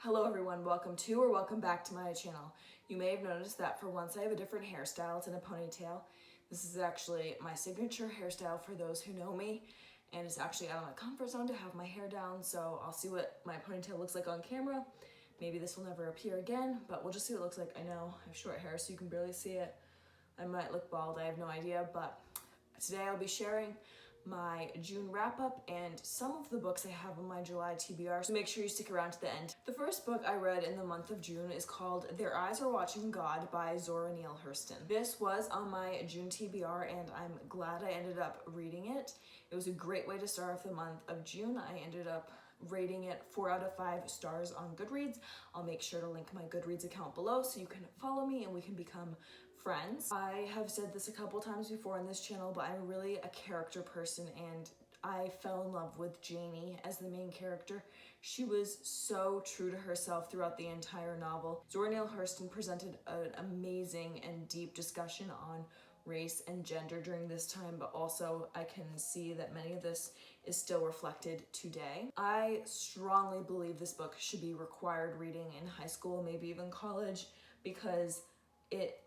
Hello everyone, welcome to or welcome back to my channel. You may have noticed that for once I have a different hairstyle. It's in a ponytail. This is actually my signature hairstyle for those who know me, and it's actually out of my comfort zone to have my hair down, so I'll see what my ponytail looks like on camera. Maybe this will never appear again, but we'll just see what it looks like. I know I have short hair so you can barely see it. I might look bald, I have no idea, but today I'll be sharing my June wrap-up and some of the books I have on my July TBR, so make sure you stick around to the end. The first book I read in the month of June is called Their Eyes Are Watching God by Zora Neale Hurston. This was on my June TBR and I'm glad I ended up reading it. It was a great way to start off the month of June. I ended up rating it 4 out of 5 stars on Goodreads. I'll make sure to link my Goodreads account below so you can follow me and we can become friends. I have said this a couple times before on this channel, but I'm really a character person and I fell in love with Janie as the main character. She was so true to herself throughout the entire novel. Zora Neale Hurston presented an amazing and deep discussion on race and gender during this time, but also I can see that many of this is still reflected today. I strongly believe this book should be required reading in high school, maybe even college, because it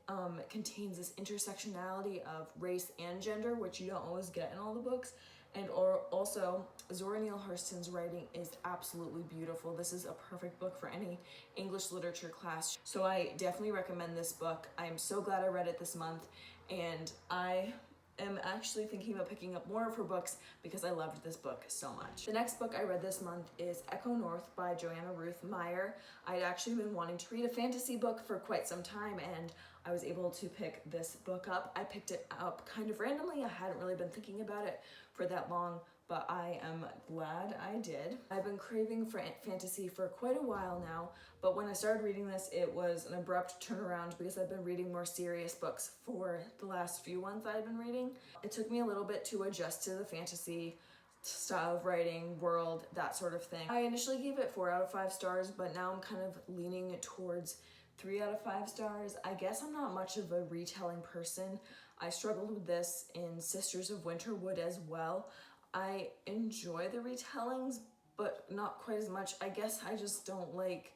contains this intersectionality of race and gender, which you don't always get in all the books. And also, Zora Neale Hurston's writing is absolutely beautiful. This is a perfect book for any English literature class. So I definitely recommend this book. I'm so glad I read it this month, and I am actually thinking about picking up more of her books because I loved this book so much. The next book I read this month is Ecco North by Joanna Ruth Meyer. I'd actually been wanting to read a fantasy book for quite some time and I was able to pick this book up. I picked it up kind of randomly. I hadn't really been thinking about it for that long, but I am glad I did. I've been craving for fantasy for quite a while now, but when I started reading this, it was an abrupt turnaround because I've been reading more serious books for the last few ones I've been reading. It took me a little bit to adjust to the fantasy style of writing, world, that sort of thing. I initially gave it 4 out of 5 stars, but now I'm kind of leaning towards 3 out of 5 stars. I guess I'm not much of a retelling person. I struggled with this in Sisters of Winterwood as well. I enjoy the retellings, but not quite as much. I guess I just don't like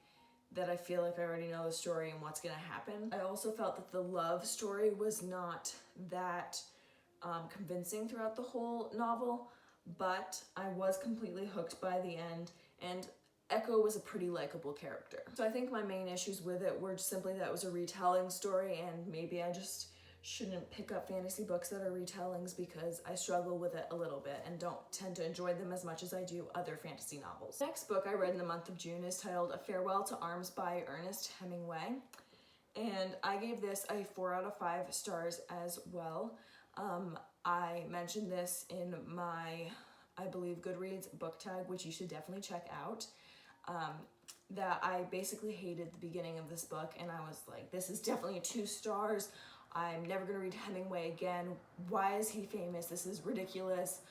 that I feel like I already know the story and what's gonna happen. I also felt that the love story was not that convincing throughout the whole novel, but I was completely hooked by the end, and Ecco was a pretty likable character. So I think my main issues with it were simply that it was a retelling story, and maybe I just shouldn't pick up fantasy books that are retellings because I struggle with it a little bit and don't tend to enjoy them as much as I do other fantasy novels. The next book I read in the month of June is titled A Farewell to Arms by Ernest Hemingway, and I gave this a 4 out of 5 stars as well. I mentioned this in my, I believe, Goodreads book tag, which you should definitely check out. That I basically hated the beginning of this book and I was like, this is definitely a 2 stars. I'm never gonna read Hemingway again. Why is he famous? This is ridiculous.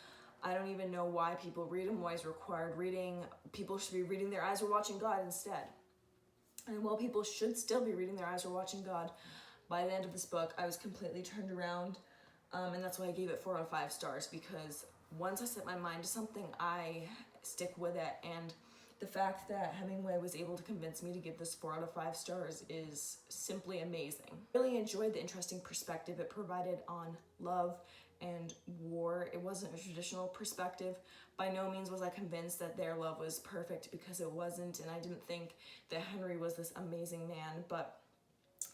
I don't even know why people read him, why he's required reading. People should be reading Their Eyes Are Watching God instead. And while people should still be reading Their Eyes Are Watching God, by the end of this book, I was completely turned around. And that's why I gave it 4 out of 5 stars, because once I set my mind to something, I stick with it. And the fact that Hemingway was able to convince me to give this 4 out of 5 stars is simply amazing. I really enjoyed the interesting perspective it provided on love and war. It wasn't a traditional perspective. By no means was I convinced that their love was perfect, because it wasn't, and I didn't think that Henry was this amazing man, but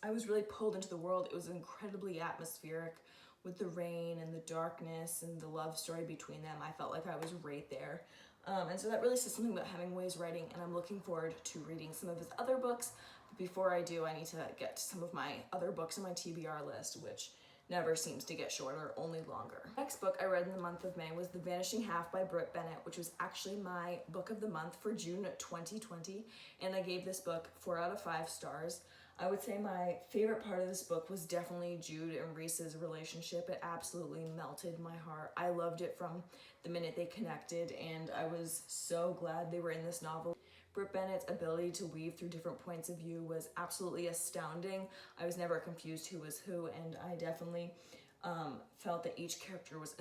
I was really pulled into the world. It was incredibly atmospheric with the rain and the darkness and the love story between them. I felt like I was right there. And so that really says something about Hemingway's writing, and I'm looking forward to reading some of his other books. But before I do, I need to get to some of my other books on my TBR list, which never seems to get shorter, only longer. Next book I read in the month of May was The Vanishing Half by Britt Bennett, which was actually my book of the month for June 2020, and I gave this book 4 out of 5 stars. I would say my favorite part of this book was definitely Jude and Reese's relationship. It absolutely melted my heart. I loved it from the minute they connected, and I was so glad they were in this novel. Britt Bennett's ability to weave through different points of view was absolutely astounding. I was never confused who was who, and I definitely felt that each character was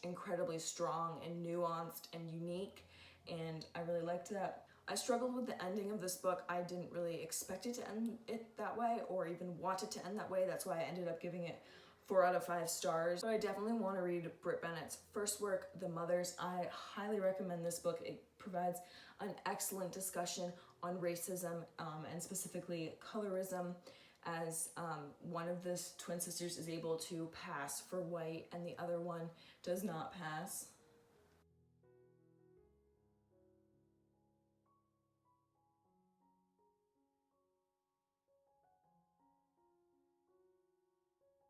incredibly strong and nuanced and unique, and I really liked that. I struggled with the ending of this book. I didn't really expect it to end it that way or even want it to end that way. That's why I ended up giving it 4 out of 5 stars. But I definitely want to read Britt Bennett's first work, The Mothers. I highly recommend this book. It provides an excellent discussion on racism and specifically colorism, as one of the twin sisters is able to pass for white and the other one does not pass.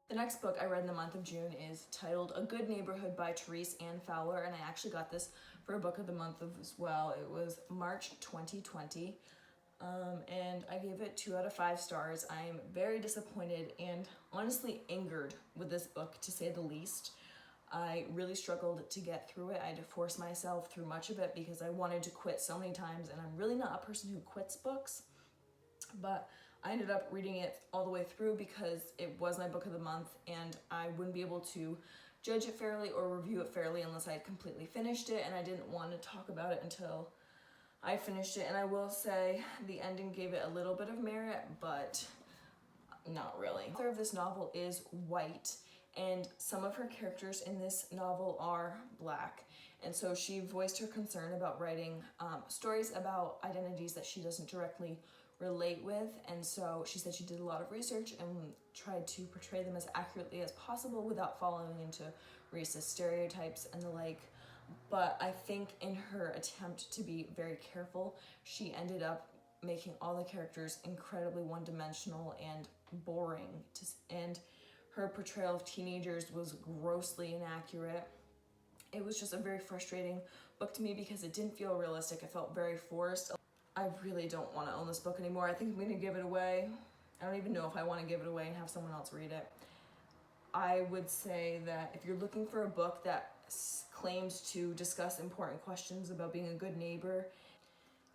The next book I read in the month of June is titled A Good Neighborhood by Therese Ann Fowler, and I actually got this for a book of the month as well. It was March 2020, and I gave it 2 out of 5 stars. I'm very disappointed and honestly angered with this book, to say the least. I really struggled to get through it. I had to force myself through much of it because I wanted to quit so many times, and I'm really not a person who quits books, but I ended up reading it all the way through because it was my book of the month and I wouldn't be able to judge it fairly or review it fairly unless I had completely finished it, and I didn't want to talk about it until I finished it. And I will say the ending gave it a little bit of merit, but not really. The author of this novel is white, and some of her characters in this novel are Black. And so she voiced her concern about writing stories about identities that she doesn't directly relate with, and so she said she did a lot of research and tried to portray them as accurately as possible without falling into racist stereotypes and the like. But I think in her attempt to be very careful, she ended up making all the characters incredibly one-dimensional and boring, and her portrayal of teenagers was grossly inaccurate. It was just a very frustrating book to me because it didn't feel realistic. It felt very forced. I really don't want to own this book anymore. I think I'm going to give it away. I don't even know if I want to give it away and have someone else read it. I would say that if you're looking for a book that claims to discuss important questions about being a good neighbor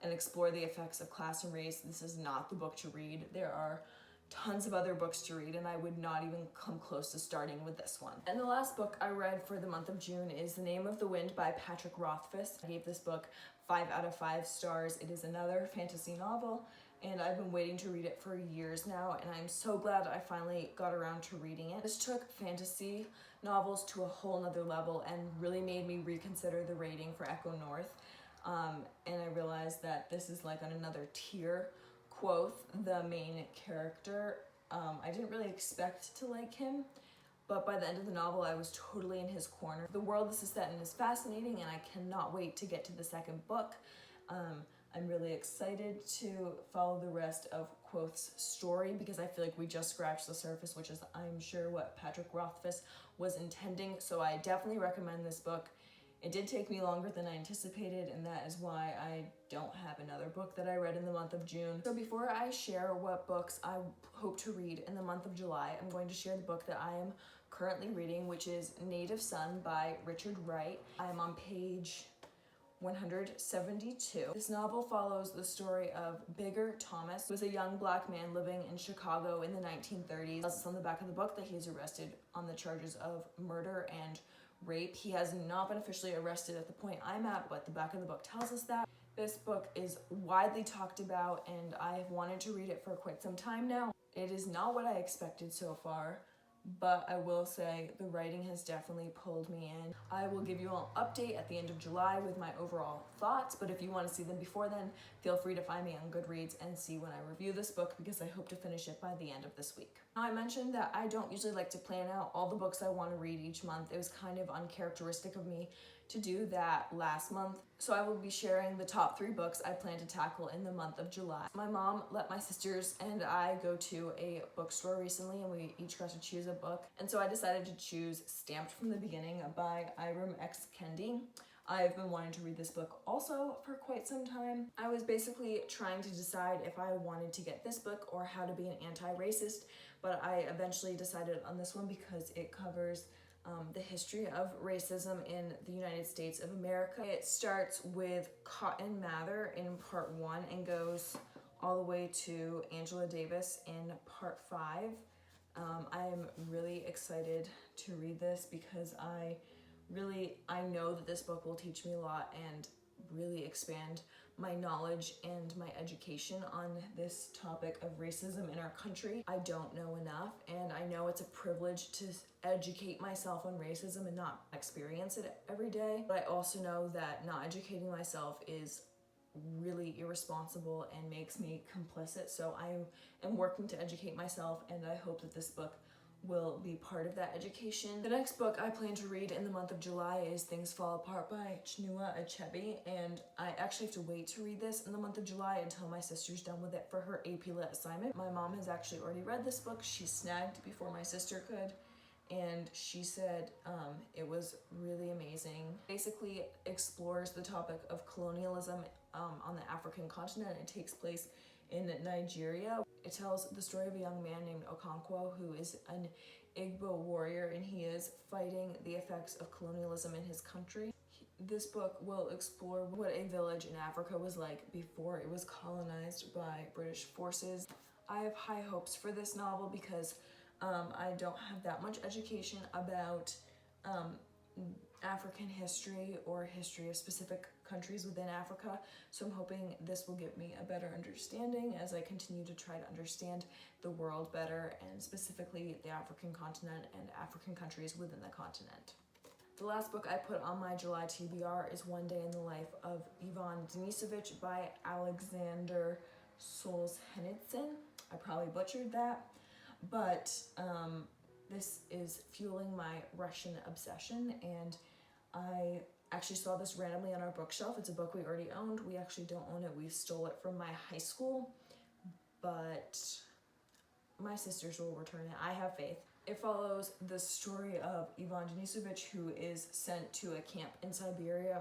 and explore the effects of class and race, this is not the book to read. There are tons of other books to read, and I would not even come close to starting with this one. And the last book I read for the month of June is The Name of the Wind by Patrick Rothfuss. I gave this book 5 out of 5 stars. It is another fantasy novel, and I've been waiting to read it for years now, and I'm so glad I finally got around to reading it. This took fantasy novels to a whole nother level and really made me reconsider the rating for Ecco North. And I realized that this is like on another tier. Quoth, the main character, I didn't really expect to like him, but by the end of the novel I was totally in his corner. The world this is set in is fascinating, and I cannot wait to get to the second book. I'm really excited to follow the rest of Quoth's story because I feel like we just scratched the surface, which is, I'm sure, what Patrick Rothfuss was intending. So I definitely recommend this book. It did take me longer than I anticipated, and that is why I don't have another book that I read in the month of June. So before I share what books I hope to read in the month of July, I'm going to share the book that I am currently reading, which is Native Son by Richard Wright. I am on page 172. This novel follows the story of Bigger Thomas, who was a young Black man living in Chicago in the 1930s. It says on the back of the book that he is arrested on the charges of murder and rape. He has not been officially arrested at the point I'm at, but the back of the book tells us that. This book is widely talked about, and I've wanted to read it for quite some time now. It is not what I expected so far, but I will say the writing has definitely pulled me in. I will give you all an update at the end of July with my overall thoughts, but if you want to see them before then, feel free to find me on Goodreads and see when I review this book, because I hope to finish it by the end of this week. Now, I mentioned that I don't usually like to plan out all the books I want to read each month. It was kind of uncharacteristic of me to do that last month. So I will be sharing the top 3 books I plan to tackle in the month of July. My mom let my sisters and I go to a bookstore recently, and we each got to choose a book. And so I decided to choose Stamped from the Beginning by Ibram X. Kendi. I've been wanting to read this book also for quite some time. I was basically trying to decide if I wanted to get this book or How to Be an Anti-Racist, but I eventually decided on this one because it covers the history of racism in the United States of America. It starts with Cotton Mather in part 1 and goes all the way to Angela Davis in part 5. I'm really excited to read this because I know that this book will teach me a lot and really expand my knowledge and my education on this topic of racism in our country. I don't know enough, and I know it's a privilege to educate myself on racism and not experience it every day. But I also know that not educating myself is really irresponsible and makes me complicit. So I am working to educate myself, and I hope that this book will be part of that education. The next book I plan to read in the month of July is Things Fall Apart by Chinua Achebe, and I actually have to wait to read this in the month of July until my sister's done with it for her AP Lit assignment. My mom has actually already read this book. She snagged before my sister could, and she said it was really amazing. Basically explores the topic of colonialism on the African continent. It takes place in Nigeria. It tells the story of a young man named Okonkwo who is an Igbo warrior, and he is fighting the effects of colonialism in his country. This book will explore what a village in Africa was like before it was colonized by British forces. I have high hopes for this novel because I don't have that much education about African history or history of specific countries within Africa, so I'm hoping this will give me a better understanding as I continue to try to understand the world better, and specifically the African continent and African countries within the continent. The last book I put on my July TBR is One Day in the Life of Ivan Denisovich by Alexander Solzhenitsyn. I probably butchered that, but this is fueling my Russian obsession, and I actually saw this randomly on our bookshelf. It's a book we already owned. We actually don't own it. We stole it from my high school, but my sisters will return it. I have faith. It follows the story of Ivan Denisovich, who is sent to a camp in Siberia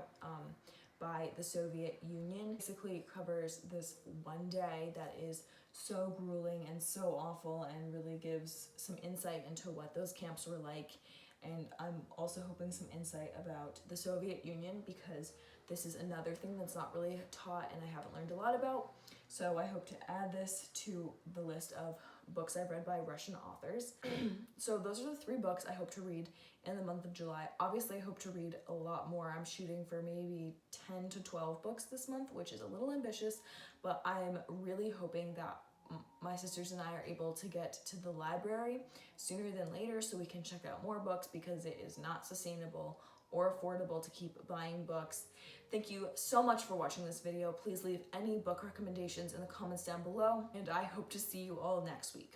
by the Soviet Union. Basically, it covers this one day that is so grueling and so awful, and really gives some insight into what those camps were like. And I'm also hoping some insight about the Soviet Union, because this is another thing that's not really taught and I haven't learned a lot about. So I hope to add this to the list of books I've read by Russian authors. So those are the 3 books I hope to read in the month of July. Obviously, I hope to read a lot more. I'm shooting for maybe 10 to 12 books this month, which is a little ambitious, but I'm really hoping that my sisters and I are able to get to the library sooner than later so we can check out more books, because it is not sustainable or affordable to keep buying books. Thank you so much for watching this video. Please leave any book recommendations in the comments down below, and I hope to see you all next week.